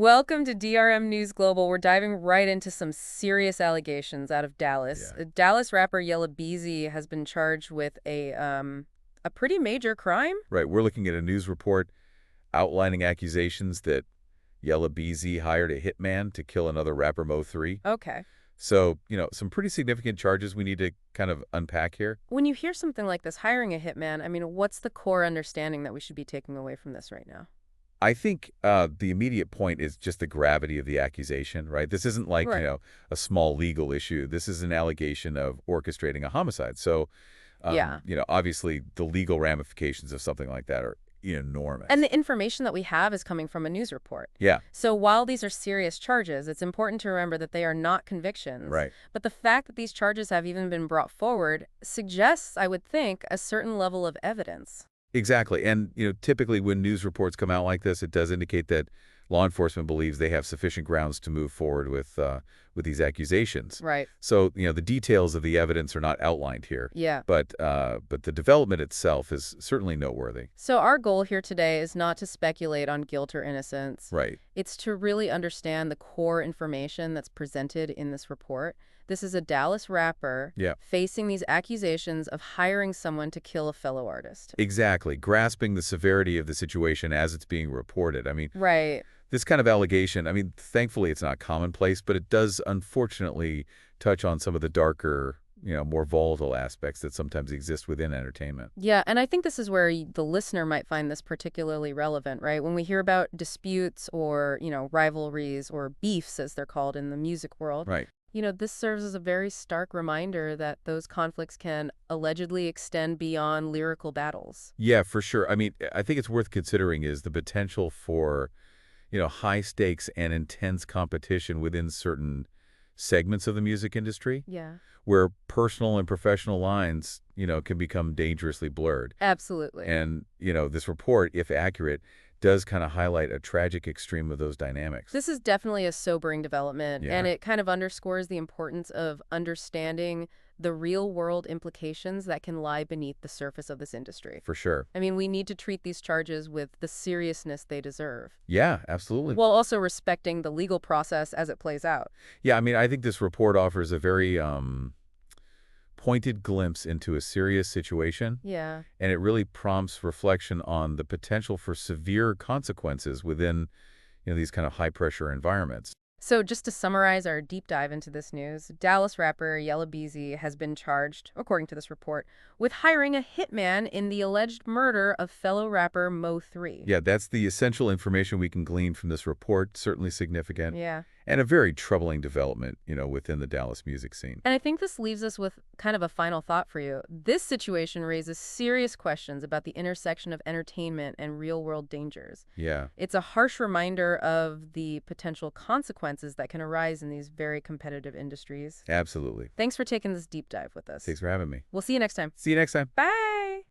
Welcome to DRM News Global. We're diving right into some serious allegations out of Dallas. Yeah. Dallas rapper Yella Beezy has been charged with a pretty major crime. Right. We're looking at a news report outlining accusations that Yella Beezy hired a hitman to kill another rapper, Mo3. Okay. So, some pretty significant charges we need to kind of unpack here. When you hear something like this, hiring a hitman, I mean, what's the core understanding that we should be taking away from this right now? I think the immediate point is just the gravity of the accusation, right? This isn't like, Right. a small legal issue. This is an allegation of orchestrating a homicide. So, Yeah. obviously the legal ramifications of something like that are enormous. And the information that we have is coming from a news report. Yeah, So while these are serious charges, it's important to remember that they are not convictions. right. But the fact that these charges have even been brought forward suggests, I would think, a certain level of evidence. Exactly. And, typically when news reports come out like this, it does indicate that law enforcement believes they have sufficient grounds to move forward with these accusations. Right. So, the details of the evidence are not outlined here, Yeah. but the development itself is certainly noteworthy. So our goal here today is not to speculate on guilt or innocence. Right. It's to really understand the core information that's presented in this report. This is a Dallas rapper Yeah. facing these accusations of hiring someone to kill a fellow artist. Exactly. Grasping the severity of the situation as it's being reported. I mean, Right. this kind of allegation, thankfully it's not commonplace, but it does unfortunately touch on some of the darker, more volatile aspects that sometimes exist within entertainment. Yeah, and I think this is where the listener might find this particularly relevant, right? When we hear about disputes or, rivalries or beefs, as they're called in the music world, Right. this serves as a very stark reminder that those conflicts can allegedly extend beyond lyrical battles. Yeah, for sure. I think it's worth considering is the potential for, high stakes and intense competition within certain segments of the music industry Yeah, where personal and professional lines, can become dangerously blurred. absolutely. And, this report, if accurate, does kind of highlight a tragic extreme of those dynamics. This is definitely a sobering development, Yeah. and it kind of underscores the importance of understanding the real-world implications that can lie beneath the surface of this industry. For sure. I mean, we need to treat these charges with the seriousness they deserve, Yeah, absolutely. while also respecting the legal process as it plays out. Yeah, I think this report offers a very pointed glimpse into a serious situation, Yeah. and it really prompts reflection on the potential for severe consequences within, these kind of high-pressure environments. So just to summarize our deep dive into this news, Dallas rapper Yella Beezy has been charged, according to this report, with hiring a hitman in the alleged murder of fellow rapper Mo3. Yeah, that's the essential information we can glean from this report, certainly significant, Yeah. and a very troubling development, within the Dallas music scene. And I think this leaves us with kind of a final thought for you. This situation raises serious questions about the intersection of entertainment and real-world dangers. Yeah, It's a harsh reminder of the potential consequences that can arise in these very competitive industries. absolutely. Thanks for taking this deep dive with us. Thanks for having me. We'll see you next time. See you next time. Bye!